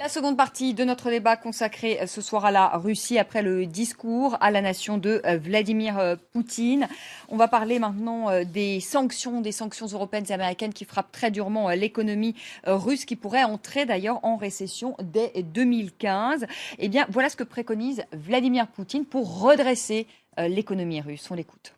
La seconde partie de notre débat consacrée ce soir à la Russie après le discours à la nation de Vladimir Poutine. On va parler maintenant des sanctions européennes et américaines qui frappent très durement l'économie russe, qui pourrait entrer d'ailleurs en récession dès 2015. Eh bien, voilà ce que préconise Vladimir Poutine pour redresser l'économie russe. On l'écoute.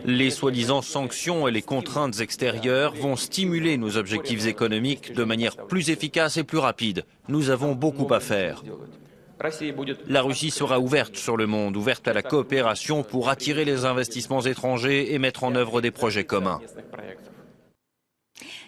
Les soi-disant sanctions et les contraintes extérieures vont stimuler nos objectifs économiques de manière plus efficace et plus rapide. Nous avons beaucoup à faire. La Russie sera ouverte sur le monde, ouverte à la coopération pour attirer les investissements étrangers et mettre en œuvre des projets communs.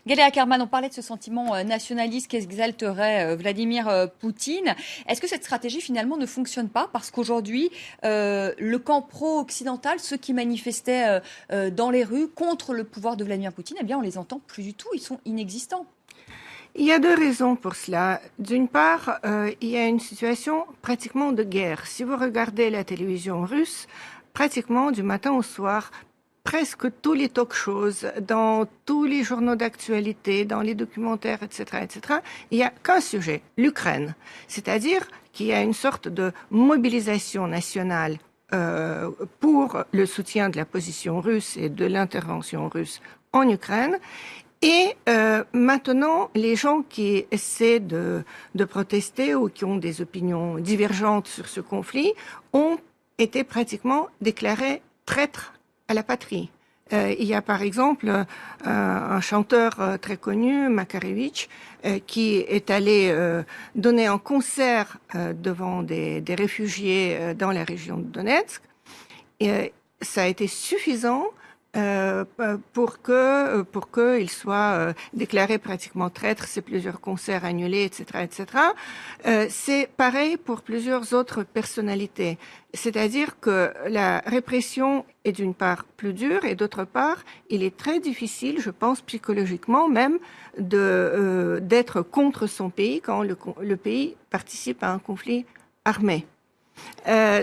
Galia Ackerman, on parlait de ce sentiment nationaliste qu'exalterait Vladimir Poutine. Est-ce que cette stratégie finalement ne fonctionne pas parce qu'aujourd'hui, le camp pro-occidental, ceux qui manifestaient dans les rues contre le pouvoir de Vladimir Poutine, eh bien on les entend plus du tout, ils sont inexistants. Il y a deux raisons pour cela. D'une part, il y a une situation pratiquement de guerre. Si vous regardez la télévision russe, pratiquement du matin au soir, presque tous les talk-shows, dans tous les journaux d'actualité, dans les documentaires, etc., il n'y a qu'un sujet, l'Ukraine. C'est-à-dire qu'il y a une sorte de mobilisation nationale pour le soutien de la position russe et de l'intervention russe en Ukraine. Et maintenant, les gens qui essaient de protester ou qui ont des opinions divergentes sur ce conflit ont été pratiquement déclarés traîtres à la patrie. Il y a par exemple un chanteur très connu, Makarevitch, qui est allé donner un concert devant des réfugiés dans la région de Donetsk. Et ça a été suffisant pour qu'il soit déclaré pratiquement traître, c'est plusieurs concerts annulés, etc. C'est pareil pour plusieurs autres personnalités. C'est-à-dire que la répression est d'une part plus dure et d'autre part, il est très difficile, je pense psychologiquement même, d'être contre son pays quand le pays participe à un conflit armé.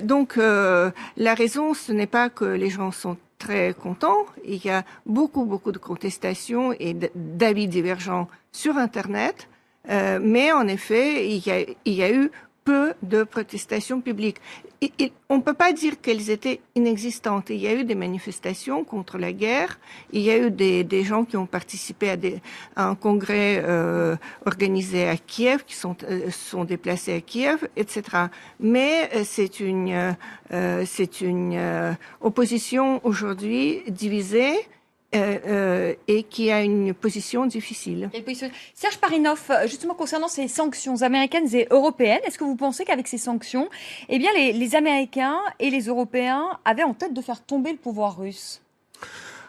Donc la raison, ce n'est pas que les gens sont très contents. Il y a beaucoup de contestations et d'avis divergents sur Internet, mais en effet, il y a eu peu de protestations publiques. On ne peut pas dire qu'elles étaient inexistantes. Il y a eu des manifestations contre la guerre. Il y a eu des gens qui ont participé à un congrès organisé à Kiev, qui sont déplacés à Kiev, etc. Mais c'est une opposition aujourd'hui divisée. Et qui a une position difficile. Serge Parinov, justement concernant ces sanctions américaines et européennes, est-ce que vous pensez qu'avec ces sanctions, eh bien les Américains et les Européens avaient en tête de faire tomber le pouvoir russe ?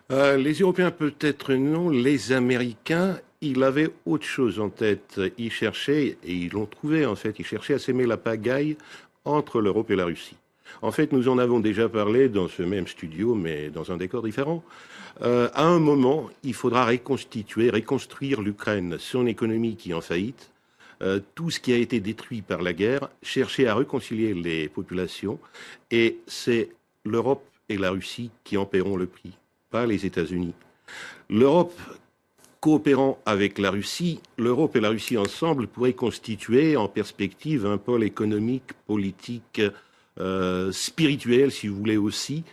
Les Européens peut-être non, les Américains, ils avaient autre chose en tête. Ils cherchaient, et ils l'ont trouvé en fait, ils cherchaient à s'aimer la pagaille entre l'Europe et la Russie. En fait, nous en avons déjà parlé dans ce même studio, mais dans un décor différent. À un moment, il faudra reconstruire l'Ukraine, son économie qui est en faillite, tout ce qui a été détruit par la guerre, chercher à réconcilier les populations, et c'est l'Europe et la Russie qui en paieront le prix, pas les États-Unis. L'Europe coopérant avec la Russie, l'Europe et la Russie ensemble pourraient constituer en perspective un pôle économique, politique, spirituel, si vous voulez aussi,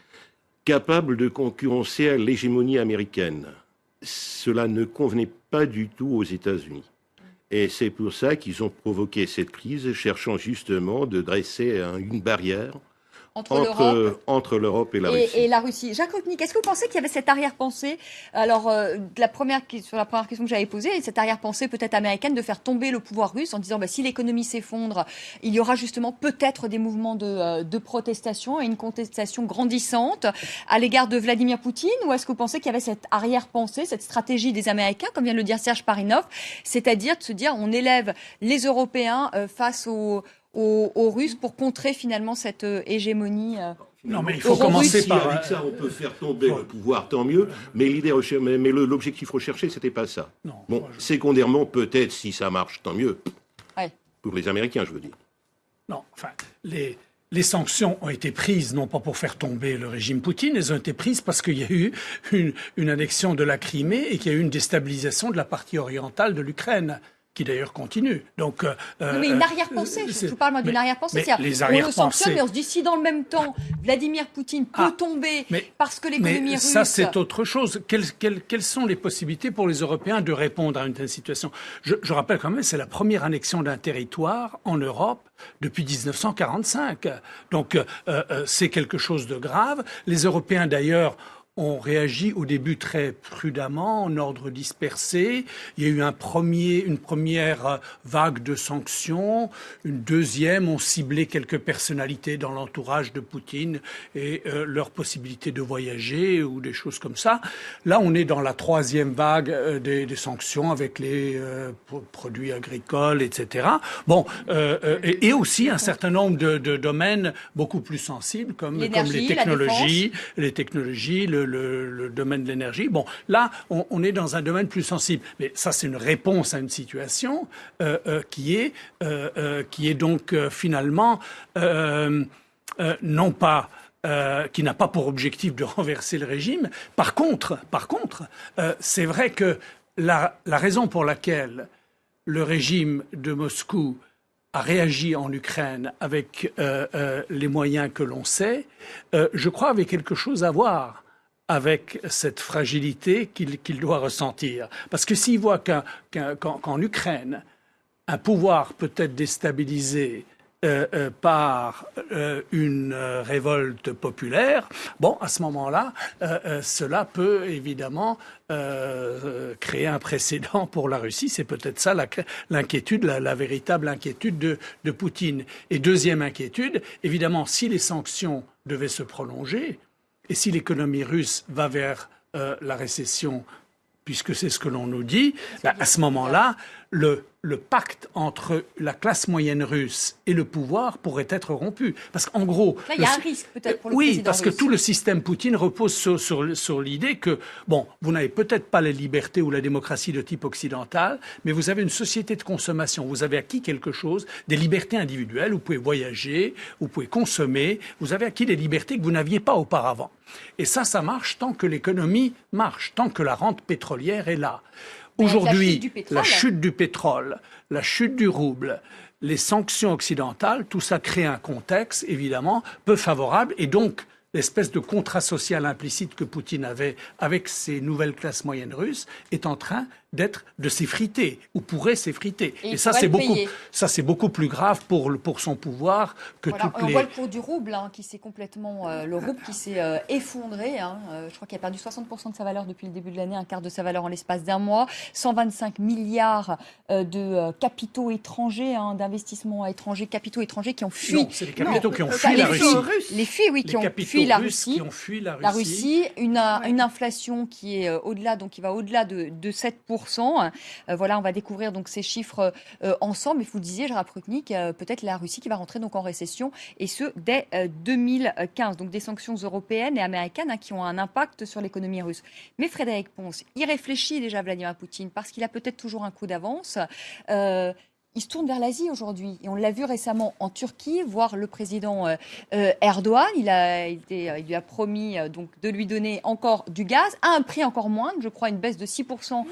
capable de concurrencer l'hégémonie américaine. Cela ne convenait pas du tout aux États-Unis. Et c'est pour ça qu'ils ont provoqué cette crise, cherchant justement de dresser une barrière entre l'Europe et la Russie. Et la Russie. Jacques Rupnik, est-ce que vous pensez qu'il y avait cette arrière-pensée, alors sur la première question que j'avais posée, cette arrière-pensée peut-être américaine de faire tomber le pouvoir russe en disant si l'économie s'effondre, il y aura justement peut-être des mouvements de protestation et une contestation grandissante à l'égard de Vladimir Poutine, ou est-ce que vous pensez qu'il y avait cette arrière-pensée, cette stratégie des Américains, comme vient de le dire Serge Parinov, c'est-à-dire de se dire on élève les Européens face aux Russes pour contrer finalement cette hégémonie Non, mais il faut commencer si par... avec ça, on peut faire tomber le pouvoir, tant mieux, mais l'objectif recherché, c'était pas ça. Non, bon, secondairement, peut-être, si ça marche, tant mieux. Ouais. Pour les Américains, je veux dire. Non, enfin, les sanctions ont été prises non pas pour faire tomber le régime Poutine, elles ont été prises parce qu'il y a eu une annexion de la Crimée et qu'il y a eu une déstabilisation de la partie orientale de l'Ukraine. qui d'ailleurs continue. Donc, oui, mais une arrière-pensée, je vous parle moi d'une arrière-pensée. Les on le sanctionne, mais on se dit si dans le même temps, Vladimir Poutine peut tomber parce que l'économie russe... Ça, c'est autre chose. Quelles sont les possibilités pour les Européens de répondre à une telle situation? Je rappelle quand même, c'est la première annexion d'un territoire en Europe depuis 1945. Donc, c'est quelque chose de grave. Les Européens, d'ailleurs, ont réagi au début très prudemment, en ordre dispersé. Il y a eu une première vague de sanctions, une deuxième, ont ciblé quelques personnalités dans l'entourage de Poutine et leur possibilité de voyager ou des choses comme ça. Là, on est dans la troisième vague des sanctions avec les produits agricoles, etc. Bon, et aussi un certain nombre de domaines beaucoup plus sensibles comme les technologies, le domaine de l'énergie. Bon, là, on est dans un domaine plus sensible. Mais ça, c'est une réponse à une situation qui est donc finalement non pas qui n'a pas pour objectif de renverser le régime. Par contre, c'est vrai que la raison pour laquelle le régime de Moscou a réagi en Ukraine avec les moyens que l'on sait, je crois avait quelque chose à voir avec cette fragilité qu'il doit ressentir. Parce que s'il voit qu'en Ukraine, un pouvoir peut être déstabilisé par une révolte populaire, bon, à ce moment-là, cela peut évidemment créer un précédent pour la Russie. C'est peut-être ça l'inquiétude, la véritable inquiétude de Poutine. Et deuxième inquiétude, évidemment, si les sanctions devaient se prolonger, et si l'économie russe va vers la récession, puisque c'est ce que l'on nous dit, à ce moment-là, le pacte entre la classe moyenne russe et le pouvoir pourrait être rompu. Parce qu'en gros... Là, il y a un risque peut-être pour le président russe. Oui, parce que tout le système Poutine repose sur l'idée que, bon, vous n'avez peut-être pas la liberté ou la démocratie de type occidental, mais vous avez une société de consommation, vous avez acquis quelque chose, des libertés individuelles, vous pouvez voyager, vous pouvez consommer, vous avez acquis des libertés que vous n'aviez pas auparavant. Et ça marche tant que l'économie marche, tant que la rente pétrolière est là. Aujourd'hui, la chute du pétrole, la chute du rouble, les sanctions occidentales, tout ça crée un contexte, évidemment, peu favorable. Et donc, l'espèce de contrat social implicite que Poutine avait avec ces nouvelles classes moyennes russes est en train de s'effriter, ou pourrait s'effriter. Et ça, c'est beaucoup plus grave pour son pouvoir que on voit le cours du rouble, qui s'est complètement... le rouble qui s'est effondré. Je crois qu'il a perdu 60% de sa valeur depuis le début de l'année, un quart de sa valeur en l'espace d'un mois. 125 milliards de capitaux étrangers, d'investissements étrangers, capitaux étrangers qui ont fui... Non, c'est les capitaux qui ont fui la Russie. Les fuis, oui, qui ont fui la Russie. La Russie, une inflation qui est au-delà, donc qui va au-delà de 7%. Voilà, on va découvrir donc ces chiffres ensemble. Et vous le disiez, Gérard Prutnik, peut-être la Russie qui va rentrer donc en récession, et ce dès 2015. Donc des sanctions européennes et américaines qui ont un impact sur l'économie russe. Mais Frédéric Pons, il réfléchit déjà Vladimir Poutine parce qu'il a peut-être toujours un coup d'avance. Il se tourne vers l'Asie aujourd'hui. Et on l'a vu récemment en Turquie, voir le président Erdogan. Il lui a promis donc de lui donner encore du gaz, à un prix encore moindre, je crois une baisse de 6%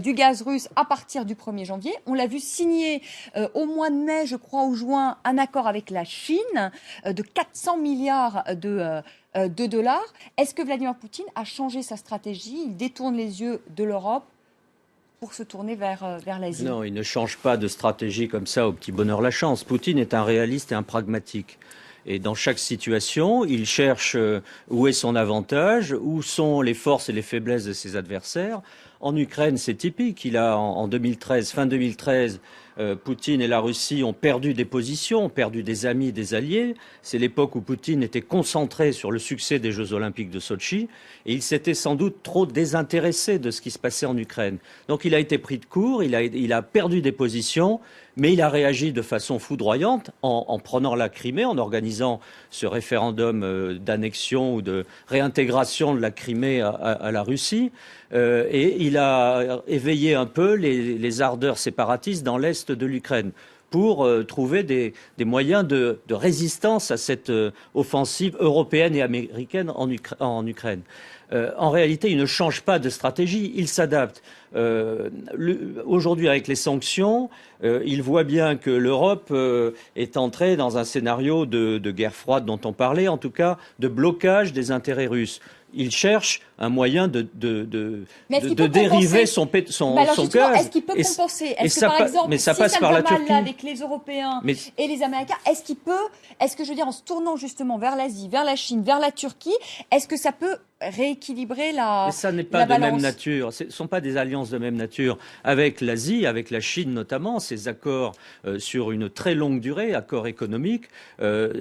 du gaz russe à partir du 1er janvier. On l'a vu signer au mois de mai, je crois, ou juin, un accord avec la Chine de 400 milliards de dollars. Est-ce que Vladimir Poutine a changé sa stratégie? Il détourne les yeux de l'Europe pour se tourner vers l'Asie? Non, il ne change pas de stratégie comme ça au petit bonheur la chance. Poutine est un réaliste et un pragmatique. Et dans chaque situation, il cherche où est son avantage, où sont les forces et les faiblesses de ses adversaires. En Ukraine, c'est typique. Il a en 2013, fin 2013, Poutine et la Russie ont perdu des positions, ont perdu des amis et des alliés. C'est l'époque où Poutine était concentré sur le succès des Jeux Olympiques de Sotchi et il s'était sans doute trop désintéressé de ce qui se passait en Ukraine. Donc il a été pris de court, il a perdu des positions, mais il a réagi de façon foudroyante en prenant la Crimée, en organisant ce référendum d'annexion ou de réintégration de la Crimée à la Russie. Et il a éveillé un peu les ardeurs séparatistes dans l'est de l'Ukraine. pour trouver des moyens de résistance à cette offensive européenne et américaine en Ukraine. En réalité, il ne change pas de stratégie, il s'adapte. Aujourd'hui, avec les sanctions, il voit bien que l'Europe est entrée dans un scénario de guerre froide dont on parlait, en tout cas de blocage des intérêts russes. Il cherche un moyen de dériver son gaz. Est-ce qu'il peut compenser? Est-ce que, par exemple, si ça va mal là, avec les Européens et les Américains, est-ce que je veux dire, en se tournant justement vers l'Asie, vers la Chine, vers la Turquie, est-ce que ça peut rééquilibrer la balance? Mais ça n'est pas de même nature. Ce ne sont pas des alliances de même nature. Avec l'Asie, avec la Chine notamment, ces accords sur une très longue durée, accords économiques,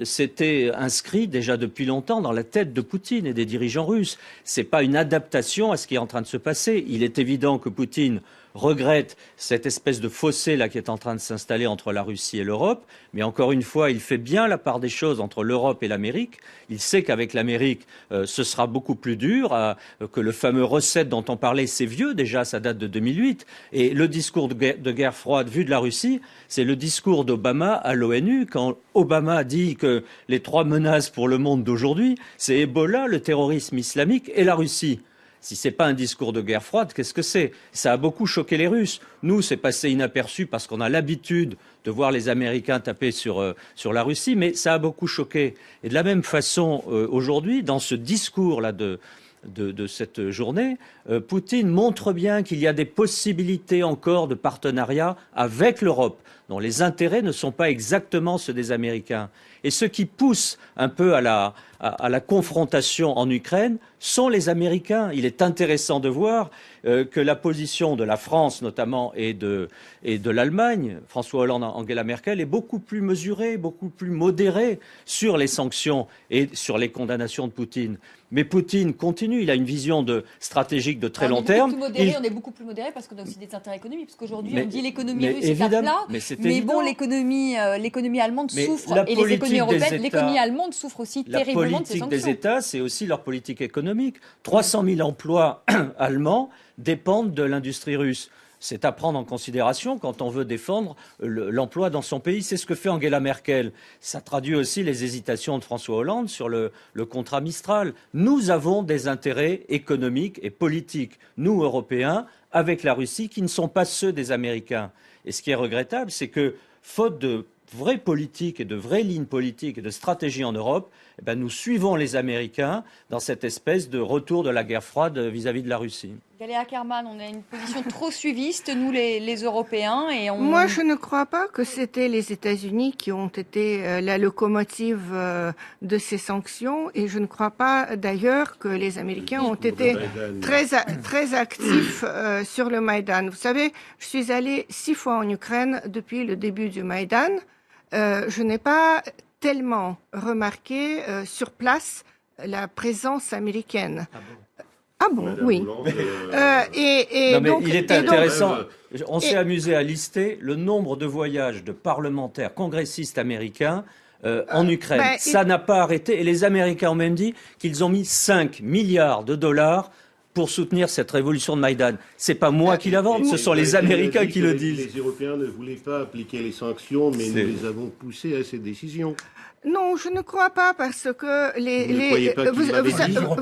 c'était inscrit déjà depuis longtemps dans la tête de Poutine et des dirigeants russes. C'est pas une adaptation à ce qui est en train de se passer. Il est évident que Poutine regrette cette espèce de fossé là qui est en train de s'installer entre la Russie et l'Europe. Mais encore une fois, il fait bien la part des choses entre l'Europe et l'Amérique. Il sait qu'avec l'Amérique, ce sera beaucoup plus dur, que le fameux recette dont on parlait, c'est vieux déjà, ça date de 2008. Et le discours de guerre froide vu de la Russie, c'est le discours d'Obama à l'ONU, quand Obama dit que les 3 menaces pour le monde d'aujourd'hui, c'est Ebola, le terrorisme islamique et la Russie. Si c'est pas un discours de guerre froide, qu'est-ce que c'est? Ça a beaucoup choqué les Russes. Nous, c'est passé inaperçu parce qu'on a l'habitude de voir les Américains taper sur la Russie, mais ça a beaucoup choqué. Et de la même façon, aujourd'hui, dans ce discours-là de cette journée, Poutine montre bien qu'il y a des possibilités encore de partenariat avec l'Europe, dont les intérêts ne sont pas exactement ceux des Américains. Et ce qui pousse un peu à la confrontation en Ukraine sont les Américains. Il est intéressant de voir que la position de la France notamment et de l'Allemagne, François Hollande, Angela Merkel, est beaucoup plus mesurée, beaucoup plus modérée sur les sanctions et sur les condamnations de Poutine. Mais Poutine continue, il a une vision stratégique de très long terme. On est beaucoup plus modéré parce qu'on a aussi des intérêts économiques. Parce qu'aujourd'hui, on dit l'économie russe est à plat. Mais bon, l'économie allemande souffre et les économies européennes, l'économie allemande souffre aussi terriblement de ces sanctions. La politique des États, c'est aussi leur politique économique. 300 000 emplois allemands dépendent de l'industrie russe. C'est à prendre en considération quand on veut défendre l'emploi dans son pays. C'est ce que fait Angela Merkel. Ça traduit aussi les hésitations de François Hollande sur le contrat Mistral. Nous avons des intérêts économiques et politiques, nous, Européens, avec la Russie, qui ne sont pas ceux des Américains. Et ce qui est regrettable, c'est que, faute de vraie politique et de vraies lignes politiques et de stratégie en Europe, nous suivons les Américains dans cette espèce de retour de la guerre froide vis-à-vis de la Russie. Galéa Ackerman, on a une position trop suiviste, nous les Européens. Moi, je ne crois pas que c'était les États-Unis qui ont été la locomotive de ces sanctions, et je ne crois pas d'ailleurs que les Américains ont été très actifs sur le Maïdan. Vous savez, je suis allée 6 fois en Ukraine depuis le début du Maïdan. Je n'ai pas tellement remarqué sur place la présence américaine. Ah bon, oui. Il est intéressant. On s'est amusé à lister le nombre de voyages de parlementaires congressistes américains en Ukraine. Ça n'a pas arrêté. Et les Américains ont même dit qu'ils ont mis 5 milliards de dollars pour soutenir cette révolution de Maïdan. C'est pas moi qui l'invente, ce sont les Américains qui le disent. Les Européens ne voulaient pas appliquer les sanctions, mais nous les avons poussés à ces décisions. Non, je ne crois pas parce que Vous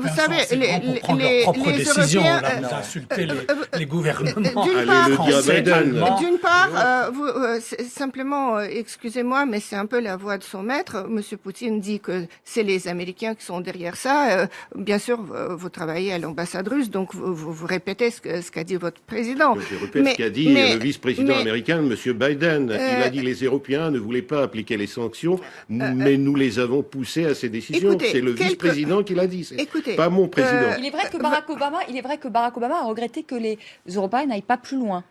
savez, les Européens insulter les gouvernements. D'une part, simplement, excusez-moi, mais c'est un peu la voix de son maître. Monsieur Poutine dit que c'est les Américains qui sont derrière ça. Bien sûr, vous travaillez à l'ambassade russe, donc vous répétez ce qu'a dit votre président. Je répète ce qu'a dit le vice-président américain, Monsieur Biden. Il a dit les Européens ne voulaient pas appliquer les sanctions, mais nous les avons poussés à ces décisions. C'est le vice-président qui l'a dit, pas mon président. Il est vrai que Barack Obama a regretté que les Européens n'aillent pas plus loin.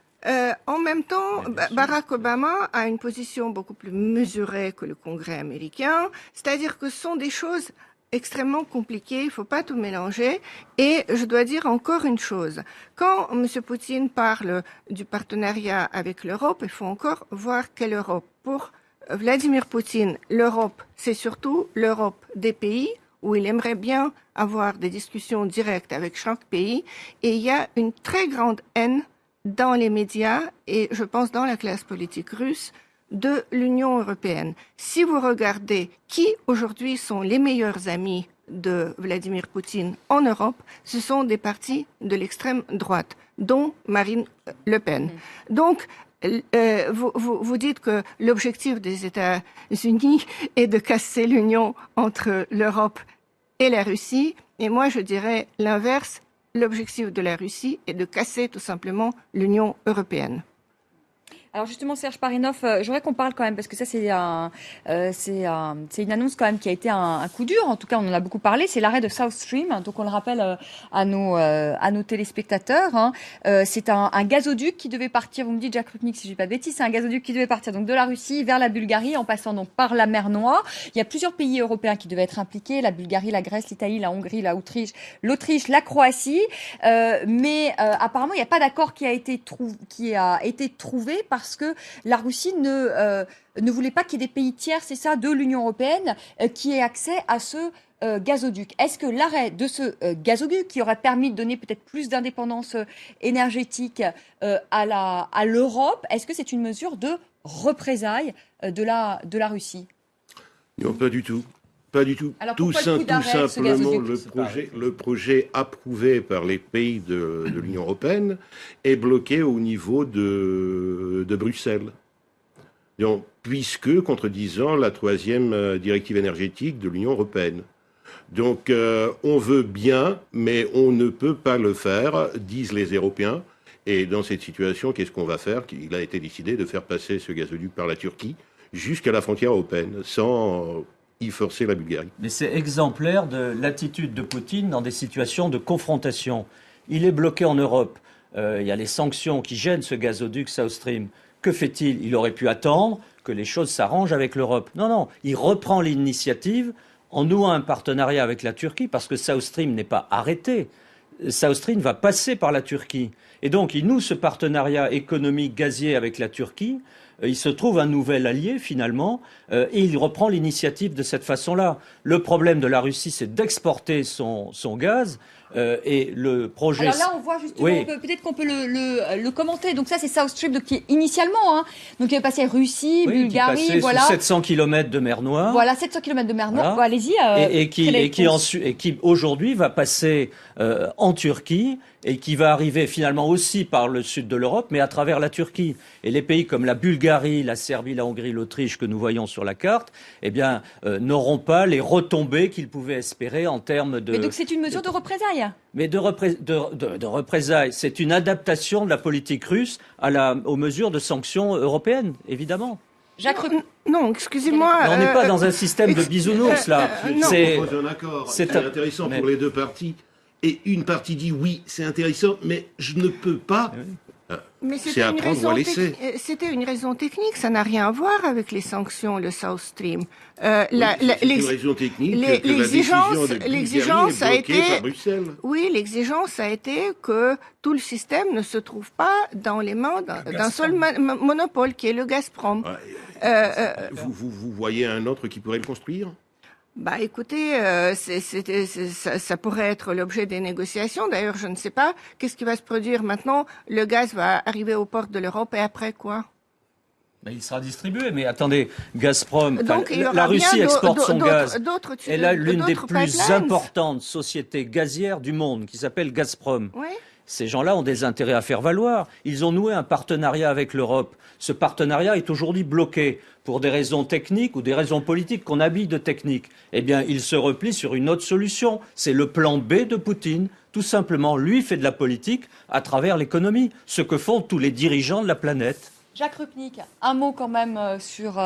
En même temps, Barack Obama a une position beaucoup plus mesurée que le Congrès américain, c'est-à-dire que ce sont des choses extrêmement compliquées, il ne faut pas tout mélanger. Et je dois dire encore une chose, quand M. Poutine parle du partenariat avec l'Europe, il faut encore voir quelle Europe. Pour Vladimir Poutine, l'Europe, c'est surtout l'Europe des pays où il aimerait bien avoir des discussions directes avec chaque pays. Et il y a une très grande haine dans les médias et je pense dans la classe politique russe de l'Union européenne. Si vous regardez qui aujourd'hui sont les meilleurs amis de Vladimir Poutine en Europe, ce sont des partis de l'extrême droite, dont Marine Le Pen. Donc, vous dites que l'objectif des États-Unis est de casser l'union entre l'Europe et la Russie, et moi je dirais l'inverse, l'objectif de la Russie est de casser tout simplement l'Union européenne. Alors justement, Serge Parinov, j'aimerais qu'on parle quand même, parce que ça c'est une annonce quand même qui a été un coup dur, en tout cas on en a beaucoup parlé, c'est l'arrêt de South Stream, donc on le rappelle à nos téléspectateurs. Hein. C'est un gazoduc qui devait partir, vous me dites Jacques Rupnik si je dis pas de bêtises, c'est un gazoduc qui devait partir donc de la Russie vers la Bulgarie en passant donc par la mer Noire. Il y a plusieurs pays européens qui devaient être impliqués, la Bulgarie, la Grèce, l'Italie, la Hongrie, l'Autriche, la Croatie, mais apparemment il n'y a pas d'accord qui a été trouvé parce que la Russie ne voulait pas qu'il y ait des pays tiers, c'est ça, de l'Union européenne qui aient accès à ce gazoduc. Est-ce que l'arrêt de ce gazoduc, qui aurait permis de donner peut-être plus d'indépendance énergétique à l'Europe, est-ce que c'est une mesure de représailles de la Russie? Non, pas du tout. Pas du tout. Alors, tout simplement, gazoduc le projet approuvé par les pays de l'Union européenne est bloqué au niveau de Bruxelles. Donc, puisque contredisant la 3e directive énergétique de l'Union européenne. Donc, on veut bien, mais on ne peut pas le faire, disent les Européens. Et dans cette situation, qu'est-ce qu'on va faire? Il a été décidé de faire passer ce gazoduc par la Turquie jusqu'à la frontière européenne, sans y forcer la Bulgarie. Mais c'est exemplaire de l'attitude de Poutine dans des situations de confrontation. Il est bloqué en Europe. Il y a les sanctions qui gênent ce gazoduc South Stream. Que fait-il? Il aurait pu attendre que les choses s'arrangent avec l'Europe. Non, il reprend l'initiative en nouant un partenariat avec la Turquie parce que South Stream n'est pas arrêté. South Stream va passer par la Turquie. Et donc, il noue ce partenariat économique gazier avec la Turquie. Il se trouve un nouvel allié, finalement, et il reprend l'initiative de cette façon-là. Le problème de la Russie, c'est d'exporter son gaz, et le projet... Alors là, on voit justement, oui. Peut-être qu'on peut le commenter. Donc ça, c'est South Stream, donc, qui est initialement, hein, donc il est passé Russie, oui, Bulgarie, qui voilà. Sous 700 km de mer Noire. Voilà, 700 km de mer Noire. Voilà. Allez-y. Et qui aujourd'hui va passer en Turquie, et qui va arriver finalement aussi par le sud de l'Europe, mais à travers la Turquie. Et les pays comme la Bulgarie, la Serbie, la Hongrie, l'Autriche que nous voyons sur la carte, eh bien, n'auront pas les retombées qu'ils pouvaient espérer en termes de... Mais donc c'est une mesure de représailles. Mais de représailles, c'est une adaptation de la politique russe aux mesures de sanctions européennes, évidemment. Jacques Non, excusez-moi. On n'est pas dans un système de bisounours, là. Je propose un accord. C'est intéressant pour les deux parties. Et une partie dit oui, c'est intéressant, mais je ne peux pas. Mais c'était une raison technique, ça n'a rien à voir avec les sanctions, le South Stream. C'est une raison technique l'exigence a été par Bruxelles. Oui, l'exigence a été que tout le système ne se trouve pas dans les mains d'un seul monopole, qui est le Gazprom. Vous voyez un autre qui pourrait le construire? Bah écoutez, ça pourrait être l'objet des négociations. D'ailleurs, je ne sais pas qu'est-ce qui va se produire maintenant. Le gaz va arriver aux portes de l'Europe et après quoi? Ben, il sera distribué, mais attendez, Gazprom, donc, la Russie exporte son gaz. Elle a l'une des plus pipelines. Importantes sociétés gazières du monde, qui s'appelle Gazprom. Oui. Ces gens-là ont des intérêts à faire valoir. Ils ont noué un partenariat avec l'Europe. Ce partenariat est aujourd'hui bloqué pour des raisons techniques ou des raisons politiques qu'on habille de techniques. Eh bien, il se replie sur une autre solution. C'est le plan B de Poutine. Tout simplement, lui fait de la politique à travers l'économie, ce que font tous les dirigeants de la planète. Jacques Rupnik, un mot quand même sur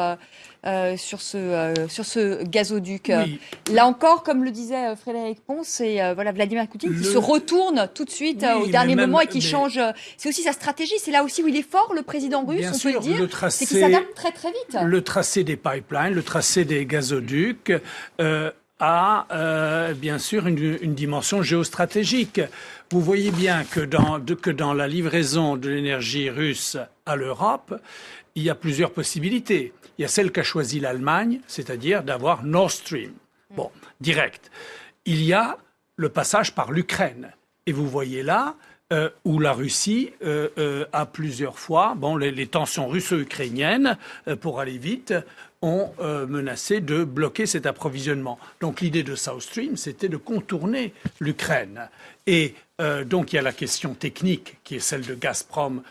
ce gazoduc. Oui. Là encore, comme le disait Frédéric Pons, c'est Vladimir Poutine qui se retourne tout de suite au dernier moment et qui change. C'est aussi sa stratégie. C'est là aussi où il est fort, le président russe, on peut le dire. C'est qu'il s'adapte très très vite. Le tracé des pipelines, le tracé des gazoducs a bien sûr une dimension géostratégique. Vous voyez bien que dans la livraison de l'énergie russe à l'Europe, il y a plusieurs possibilités. Il y a celle qu'a choisie l'Allemagne, c'est-à-dire d'avoir Nord Stream. Bon, direct. Il y a le passage par l'Ukraine. Et vous voyez là où la Russie a plusieurs fois, les tensions russo-ukrainiennes, pour aller vite, ont menacé de bloquer cet approvisionnement. Donc l'idée de South Stream, c'était de contourner l'Ukraine. Et donc il y a la question technique qui est celle de Gazprom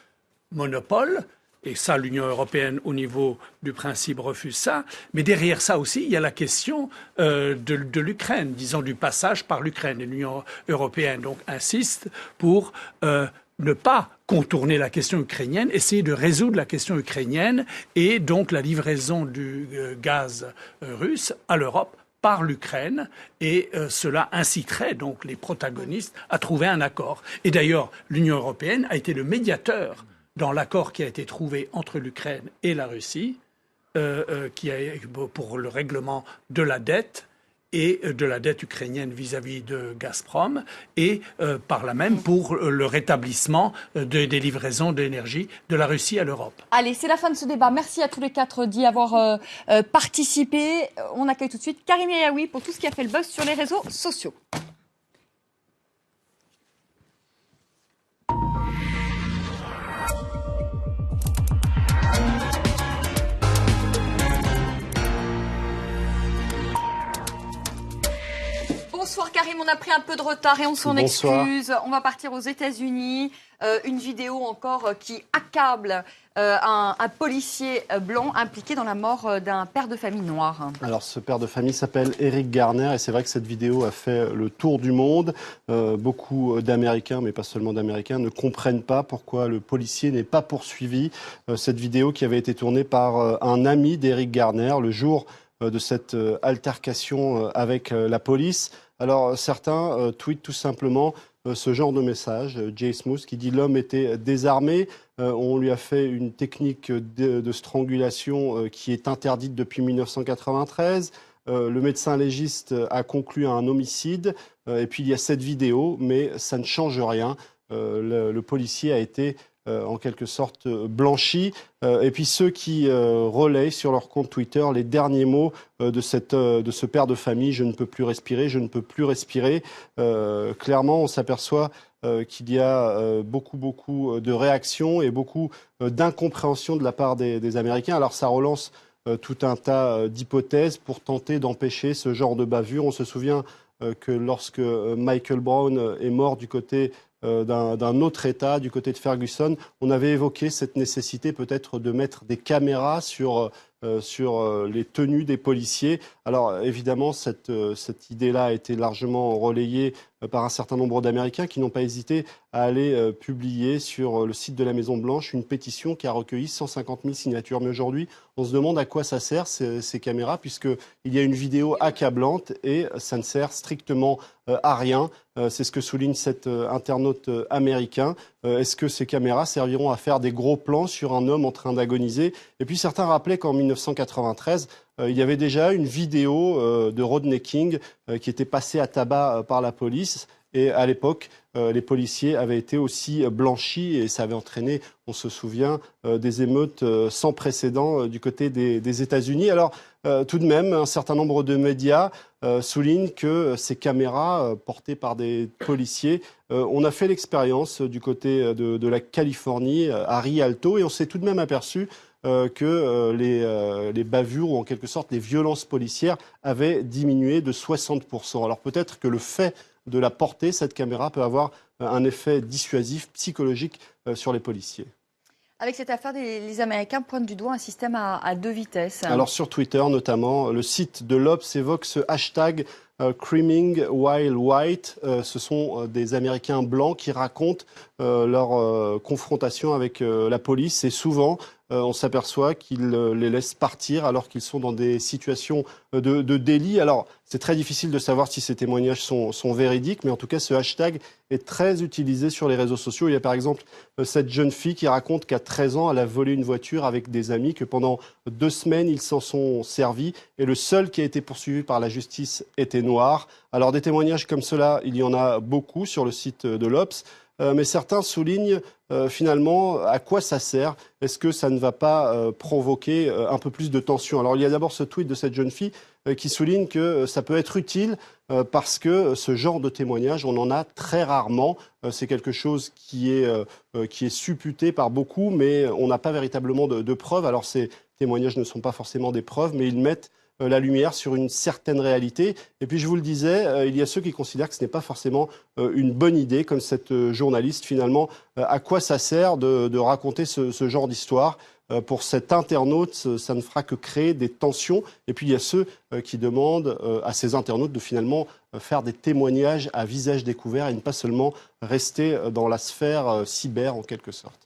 monopole. Et ça, l'Union européenne, au niveau du principe, refuse ça. Mais derrière ça aussi, il y a la question de l'Ukraine, disons du passage par l'Ukraine. Et l'Union européenne donc insiste pour ne pas contourner la question ukrainienne, essayer de résoudre la question ukrainienne et donc la livraison du gaz russe à l'Europe par l'Ukraine, et cela inciterait donc les protagonistes à trouver un accord. Et d'ailleurs, l'Union européenne a été le médiateur dans l'accord qui a été trouvé entre l'Ukraine et la Russie, pour le règlement de la dette et de la dette ukrainienne vis-à-vis de Gazprom, et par là même pour le rétablissement des livraisons d'énergie de la Russie à l'Europe. Allez, c'est la fin de ce débat. Merci à tous les quatre d'y avoir participé. On accueille tout de suite Karim Yaoui pour tout ce qui a fait le buzz sur les réseaux sociaux. Bonsoir Karim, on a pris un peu de retard et on s'en excuse. On va partir aux États-Unis. Une vidéo encore qui accable un policier blanc impliqué dans la mort d'un père de famille noir. Alors ce père de famille s'appelle Eric Garner et c'est vrai que cette vidéo a fait le tour du monde. Beaucoup d'Américains, mais pas seulement d'Américains, ne comprennent pas pourquoi le policier n'est pas poursuivi. Cette vidéo qui avait été tournée par un ami d'Eric Garner le jour de cette altercation avec la police. Alors certains tweetent tout simplement ce genre de message, Jay Smooth, qui dit « L'homme était désarmé, on lui a fait une technique de strangulation qui est interdite depuis 1993, le médecin légiste a conclu à un homicide, et puis il y a cette vidéo, mais ça ne change rien. Le policier a été en quelque sorte blanchi. Et puis ceux qui relayent sur leur compte Twitter les derniers mots de ce père de famille, je ne peux plus respirer, je ne peux plus respirer. Clairement, on s'aperçoit qu'il y a beaucoup de réactions et beaucoup d'incompréhension de la part des Américains. Alors ça relance tout un tas d'hypothèses pour tenter d'empêcher ce genre de bavure. On se souvient que lorsque Michael Brown est mort du côté d'un autre État, du côté de Ferguson, on avait évoqué cette nécessité peut-être de mettre des caméras sur les tenues des policiers. Alors évidemment, cette idée-là a été largement relayée par un certain nombre d'Américains qui n'ont pas hésité à aller publier sur le site de la Maison-Blanche une pétition qui a recueilli 150 000 signatures. Mais aujourd'hui, on se demande à quoi ça sert ces caméras, puisqu'il y a une vidéo accablante et ça ne sert strictement à rien. C'est ce que souligne cet internaute américain. Est-ce que ces caméras serviront à faire des gros plans sur un homme en train d'agoniser? Et puis certains rappelaient qu'en 1993, il y avait déjà une vidéo de Rodney King qui était passée à tabac par la police. Et à l'époque, les policiers avaient été aussi blanchis et ça avait entraîné, on se souvient, des émeutes sans précédent du côté des États-Unis. Alors, tout de même, un certain nombre de médias soulignent que ces caméras portées par des policiers, on a fait l'expérience du côté de la Californie, à Rialto, et on s'est tout de même aperçu que les bavures ou en quelque sorte les violences policières avaient diminué de 60%. Alors peut-être que le fait de la porter, cette caméra peut avoir un effet dissuasif, psychologique sur les policiers. Avec cette affaire, les Américains pointent du doigt un système à deux vitesses. Alors sur Twitter notamment, le site de l'Obs évoque ce hashtag Screaming While White. Ce sont des Américains blancs qui racontent leur confrontation avec la police et souvent on s'aperçoit qu'ils les laissent partir alors qu'ils sont dans des situations de délit. Alors, c'est très difficile de savoir si ces témoignages sont véridiques, mais en tout cas, ce hashtag est très utilisé sur les réseaux sociaux. Il y a par exemple cette jeune fille qui raconte qu'à 13 ans, elle a volé une voiture avec des amis, que pendant 2 semaines, ils s'en sont servis. Et le seul qui a été poursuivi par la justice était noir. noir. Alors des témoignages comme cela, il y en a beaucoup sur le site de l'Obs, mais certains soulignent finalement à quoi ça sert. Est-ce que ça ne va pas provoquer un peu plus de tension? Alors il y a d'abord ce tweet de cette jeune fille qui souligne que ça peut être utile parce que ce genre de témoignage, on en a très rarement. C'est quelque chose qui est supputé par beaucoup, mais on n'a pas véritablement de preuves. Alors ces témoignages ne sont pas forcément des preuves, mais ils mettent la lumière sur une certaine réalité. Et puis je vous le disais, il y a ceux qui considèrent que ce n'est pas forcément une bonne idée, comme cette journaliste finalement. À quoi ça sert de raconter ce genre d'histoire? Pour cet internaute, ça ne fera que créer des tensions. Et puis il y a ceux qui demandent à ces internautes de finalement faire des témoignages à visage découvert et ne pas seulement rester dans la sphère cyber en quelque sorte.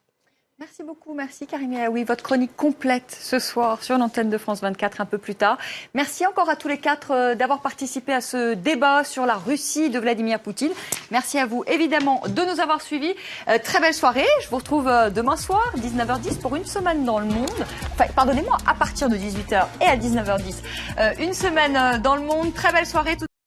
Merci beaucoup, merci Karim Yaoui. Votre chronique complète ce soir sur l'antenne de France 24 un peu plus tard. Merci encore à tous les quatre d'avoir participé à ce débat sur la Russie de Vladimir Poutine. Merci à vous évidemment de nous avoir suivis. Très belle soirée. Je vous retrouve demain soir, 19h10 pour Une semaine dans le monde. Enfin, pardonnez-moi, à partir de 18h et à 19h10. Une semaine dans le monde. Très belle soirée.